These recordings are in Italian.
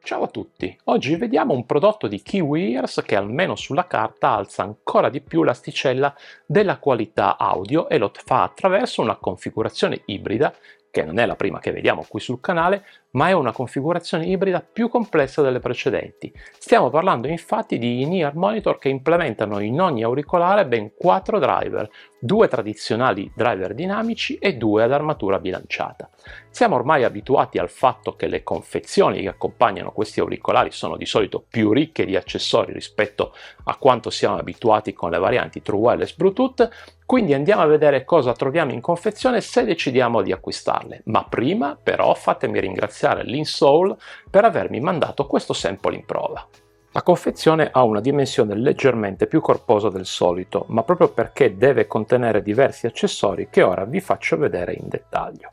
Ciao a tutti, oggi vediamo un prodotto di Kiwi Ears che almeno sulla carta alza ancora di più l'asticella della qualità audio e lo fa attraverso una configurazione ibrida, che non è la prima che vediamo qui sul canale, ma è una configurazione ibrida più complessa delle precedenti. Stiamo parlando infatti di in-ear monitor che implementano in ogni auricolare ben 4 driver, 2 tradizionali driver dinamici e 2 ad armatura bilanciata. Siamo ormai abituati al fatto che le confezioni che accompagnano questi auricolari sono di solito più ricche di accessori rispetto a quanto siamo abituati con le varianti True Wireless Bluetooth, quindi andiamo a vedere cosa troviamo in confezione se decidiamo di acquistarle. Ma prima però fatemi ringraziare l'Insoul per avermi mandato questo sample in prova. La confezione ha una dimensione leggermente più corposa del solito, ma proprio perché deve contenere diversi accessori che ora vi faccio vedere in dettaglio.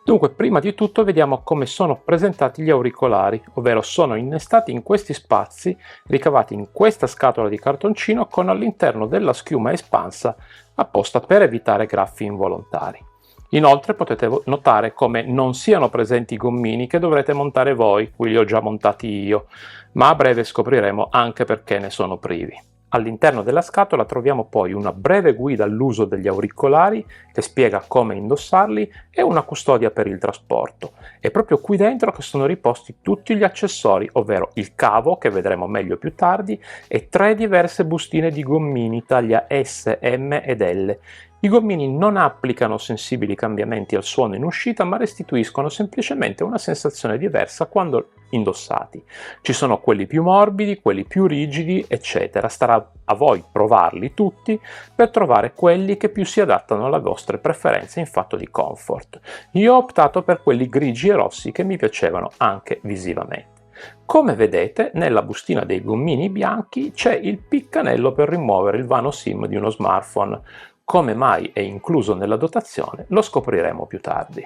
Dunque, prima di tutto vediamo come sono presentati gli auricolari, ovvero sono innestati in questi spazi ricavati in questa scatola di cartoncino con all'interno della schiuma espansa apposta per evitare graffi involontari. Inoltre potete notare come non siano presenti i gommini che dovrete montare voi, qui li ho già montati io, ma a breve scopriremo anche perché ne sono privi. All'interno della scatola troviamo poi una breve guida all'uso degli auricolari che spiega come indossarli e una custodia per il trasporto. È proprio qui dentro che sono riposti tutti gli accessori, ovvero il cavo, che vedremo meglio più tardi, e 3 diverse bustine di gommini taglia S, M ed L. I gommini non applicano sensibili cambiamenti al suono in uscita, ma restituiscono semplicemente una sensazione diversa quando indossati. Ci sono quelli più morbidi, quelli più rigidi, eccetera. Starà a voi provarli tutti per trovare quelli che più si adattano alle vostre preferenze in fatto di comfort. Io ho optato per quelli grigi e rossi che mi piacevano anche visivamente. Come vedete, nella bustina dei gommini bianchi c'è il piccanello per rimuovere il vano SIM di uno smartphone. Come mai è incluso nella dotazione lo scopriremo più tardi.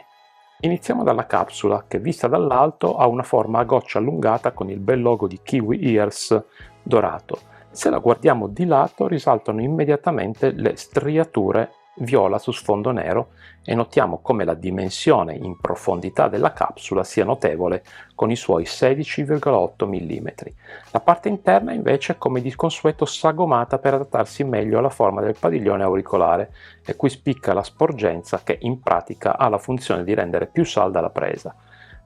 Iniziamo dalla capsula che vista dall'alto ha una forma a goccia allungata con il bel logo di Kiwi Ears dorato. Se la guardiamo di lato risaltano immediatamente le striature viola su sfondo nero e notiamo come la dimensione in profondità della capsula sia notevole con i suoi 16,8 mm. La parte interna invece è come di consueto sagomata per adattarsi meglio alla forma del padiglione auricolare e qui spicca la sporgenza che in pratica ha la funzione di rendere più salda la presa.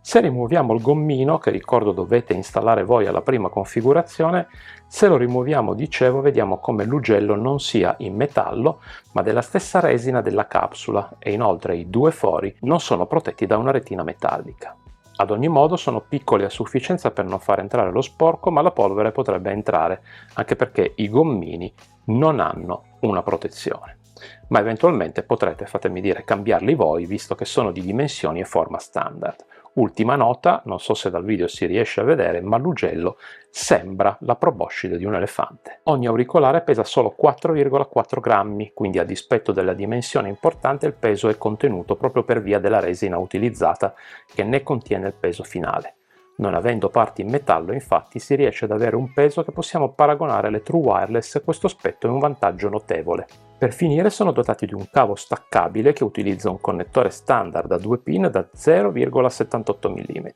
Se rimuoviamo il gommino, che ricordo dovete installare voi alla prima configurazione, se lo rimuoviamo, dicevo, vediamo come l'ugello non sia in metallo, ma della stessa resina della capsula e inoltre i 2 fori non sono protetti da una retina metallica. Ad ogni modo sono piccoli a sufficienza per non far entrare lo sporco, ma la polvere potrebbe entrare, anche perché i gommini non hanno una protezione. Ma eventualmente potrete, fatemi dire, cambiarli voi, visto che sono di dimensioni e forma standard. Ultima nota, non so se dal video si riesce a vedere, ma l'ugello sembra la proboscide di un elefante. Ogni auricolare pesa solo 4,4 grammi, quindi a dispetto della dimensione importante il peso è contenuto proprio per via della resina utilizzata che ne contiene il peso finale. Non avendo parti in metallo, infatti, si riesce ad avere un peso che possiamo paragonare alle True Wireless e questo aspetto è un vantaggio notevole. Per finire sono dotati di un cavo staccabile che utilizza un connettore standard a 2 pin da 0,78 mm.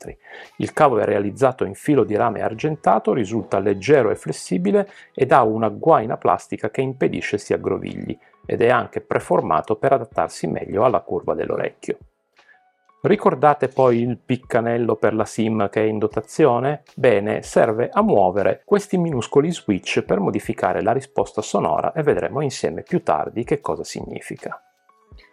Il cavo è realizzato in filo di rame argentato, risulta leggero e flessibile ed ha una guaina plastica che impedisce si aggrovigli ed è anche preformato per adattarsi meglio alla curva dell'orecchio. Ricordate poi il piccanello per la SIM che è in dotazione? Bene, serve a muovere questi minuscoli switch per modificare la risposta sonora e vedremo insieme più tardi che cosa significa.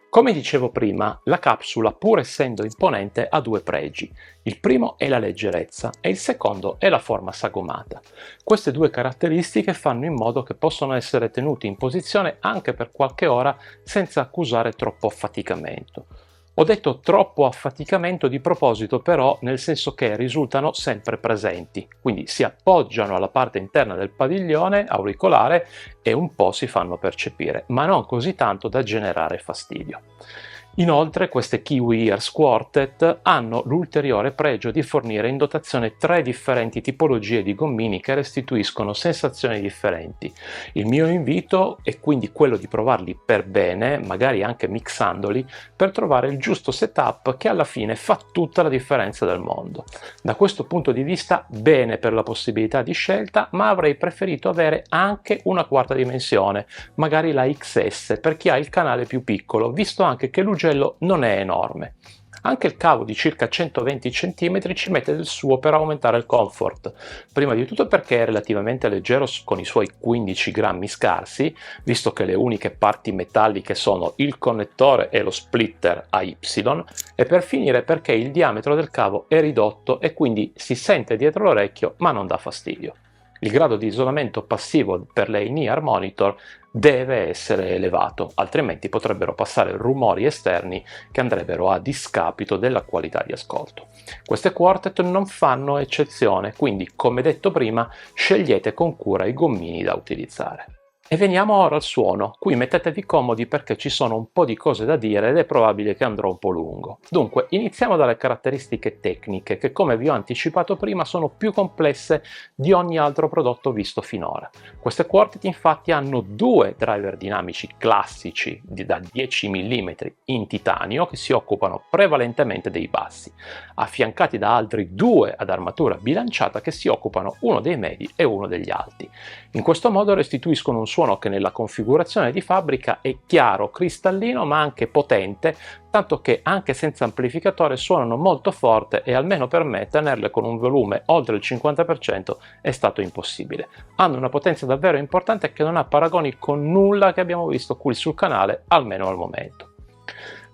Come dicevo prima, la capsula, pur essendo imponente, ha 2 pregi. Il primo è la leggerezza e il secondo è la forma sagomata. Queste 2 caratteristiche fanno in modo che possano essere tenuti in posizione anche per qualche ora senza accusare troppo affaticamento. Ho detto troppo affaticamento di proposito però, nel senso che risultano sempre presenti, quindi si appoggiano alla parte interna del padiglione auricolare e un po' si fanno percepire, ma non così tanto da generare fastidio. Inoltre queste Kiwi Ears Quartet hanno l'ulteriore pregio di fornire in dotazione 3 differenti tipologie di gommini che restituiscono sensazioni differenti. Il mio invito è quindi quello di provarli per bene, magari anche mixandoli, per trovare il giusto setup che alla fine fa tutta la differenza del mondo. Da questo punto di vista bene per la possibilità di scelta, ma avrei preferito avere anche una quarta dimensione, magari la XS per chi ha il canale più piccolo, visto anche che l'ugello non è enorme. Anche il cavo di circa 120 cm ci mette del suo per aumentare il comfort, prima di tutto perché è relativamente leggero con i suoi 15 grammi scarsi, visto che le uniche parti metalliche sono il connettore e lo splitter a Y, e per finire perché il diametro del cavo è ridotto e quindi si sente dietro l'orecchio ma non dà fastidio. Il grado di isolamento passivo per le in-ear monitor deve essere elevato, altrimenti potrebbero passare rumori esterni che andrebbero a discapito della qualità di ascolto. Queste Quartet non fanno eccezione, quindi come detto prima scegliete con cura i gommini da utilizzare. E veniamo ora al suono. Qui mettetevi comodi perché ci sono un po' di cose da dire ed è probabile che andrò un po' lungo. Dunque, iniziamo dalle caratteristiche tecniche che, come vi ho anticipato prima, sono più complesse di ogni altro prodotto visto finora. Queste Quartet infatti hanno 2 driver dinamici classici da 10 mm in titanio che si occupano prevalentemente dei bassi, affiancati da altri 2 ad armatura bilanciata che si occupano uno dei medi e uno degli alti. In questo modo restituiscono un suono che nella configurazione di fabbrica è chiaro, cristallino ma anche potente, tanto che anche senza amplificatore suonano molto forte e almeno per me tenerle con un volume oltre il 50% è stato impossibile. Hanno una potenza davvero importante che non ha paragoni con nulla che abbiamo visto qui sul canale, almeno al momento.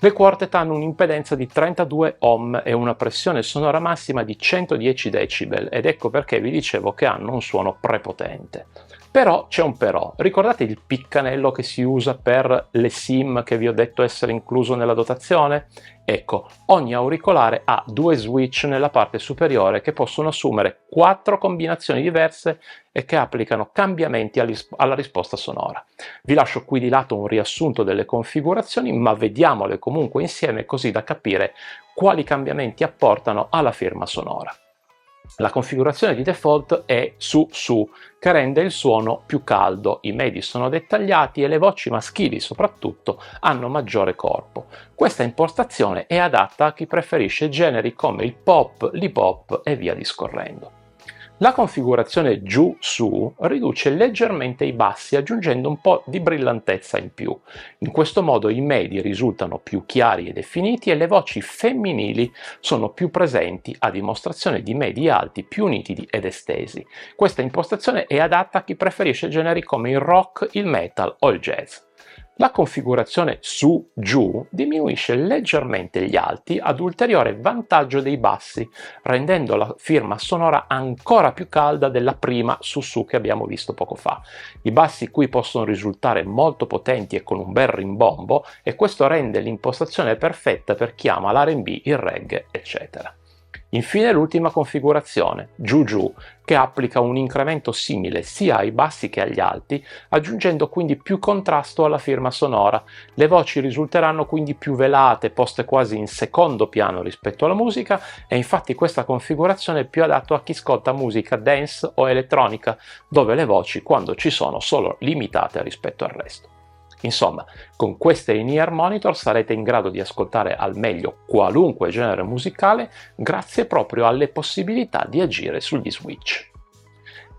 Le Quartet hanno un'impedenza di 32 ohm e una pressione sonora massima di 110 decibel ed ecco perché vi dicevo che hanno un suono prepotente. Però c'è un però. Ricordate il piccanello che si usa per le SIM che vi ho detto essere incluso nella dotazione? Ecco, ogni auricolare ha 2 switch nella parte superiore che possono assumere 4 combinazioni diverse e che applicano cambiamenti alla risposta sonora. Vi lascio qui di lato un riassunto delle configurazioni, ma vediamole comunque insieme così da capire quali cambiamenti apportano alla firma sonora. La configurazione di default è su-su, che rende il suono più caldo, i medi sono dettagliati e le voci maschili soprattutto hanno maggiore corpo. Questa impostazione è adatta a chi preferisce generi come il pop, l'hip hop e via discorrendo. La configurazione giù-su riduce leggermente i bassi aggiungendo un po' di brillantezza in più. In questo modo i medi risultano più chiari e definiti e le voci femminili sono più presenti a dimostrazione di medi alti più nitidi ed estesi. Questa impostazione è adatta a chi preferisce generi come il rock, il metal o il jazz. La configurazione su-giù diminuisce leggermente gli alti ad ulteriore vantaggio dei bassi, rendendo la firma sonora ancora più calda della prima su-su che abbiamo visto poco fa. I bassi qui possono risultare molto potenti e con un bel rimbombo e questo rende l'impostazione perfetta per chi ama l'R&B, il reggae, eccetera. Infine l'ultima configurazione, giù-giù, che applica un incremento simile sia ai bassi che agli alti, aggiungendo quindi più contrasto alla firma sonora. Le voci risulteranno quindi più velate, poste quasi in secondo piano rispetto alla musica, e infatti questa configurazione è più adatta a chi ascolta musica dance o elettronica, dove le voci, quando ci sono limitate rispetto al resto. Insomma, con queste in-ear monitor sarete in grado di ascoltare al meglio qualunque genere musicale grazie proprio alle possibilità di agire sugli switch.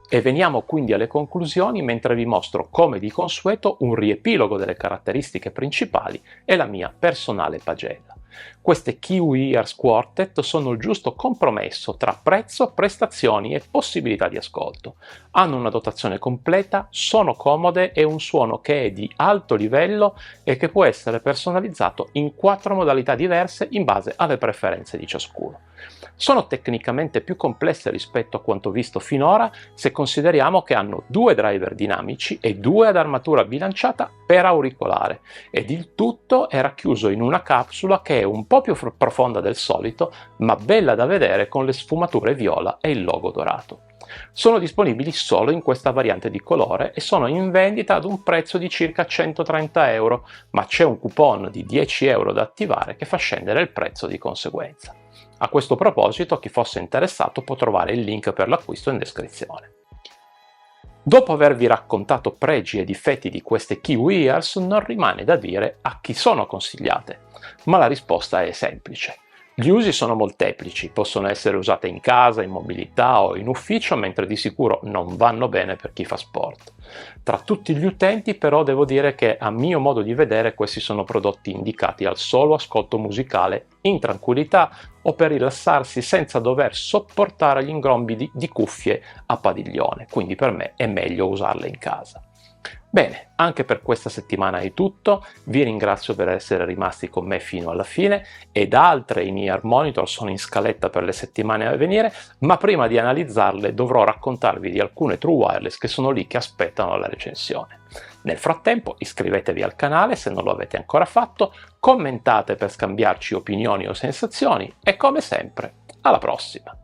E veniamo quindi alle conclusioni mentre vi mostro come di consueto un riepilogo delle caratteristiche principali e la mia personale pagella. Queste Kiwi Ears Quartet sono il giusto compromesso tra prezzo, prestazioni e possibilità di ascolto. Hanno una dotazione completa, sono comode e un suono che è di alto livello e che può essere personalizzato in 4 modalità diverse in base alle preferenze di ciascuno. Sono tecnicamente più complesse rispetto a quanto visto finora se consideriamo che hanno 2 driver dinamici e 2 ad armatura bilanciata per auricolare ed il tutto è racchiuso in una capsula che è un po' più profonda del solito ma bella da vedere con le sfumature viola e il logo dorato. Sono disponibili solo in questa variante di colore e sono in vendita ad un prezzo di circa 130 euro, ma c'è un coupon di 10 euro da attivare che fa scendere il prezzo di conseguenza. A questo proposito, chi fosse interessato può trovare il link per l'acquisto in descrizione. Dopo avervi raccontato pregi e difetti di queste Kiwi Ears, non rimane da dire a chi sono consigliate, ma la risposta è semplice. Gli usi sono molteplici, possono essere usate in casa, in mobilità o in ufficio, mentre di sicuro non vanno bene per chi fa sport. Tra tutti gli utenti però devo dire che a mio modo di vedere questi sono prodotti indicati al solo ascolto musicale in tranquillità o per rilassarsi senza dover sopportare gli ingrombi di cuffie a padiglione, quindi per me è meglio usarle in casa. Bene, anche per questa settimana è tutto, vi ringrazio per essere rimasti con me fino alla fine ed altre in-ear monitor sono in scaletta per le settimane a venire, ma prima di analizzarle dovrò raccontarvi di alcune True Wireless che sono lì che aspettano la recensione. Nel frattempo iscrivetevi al canale se non lo avete ancora fatto, commentate per scambiarci opinioni o sensazioni e come sempre, alla prossima!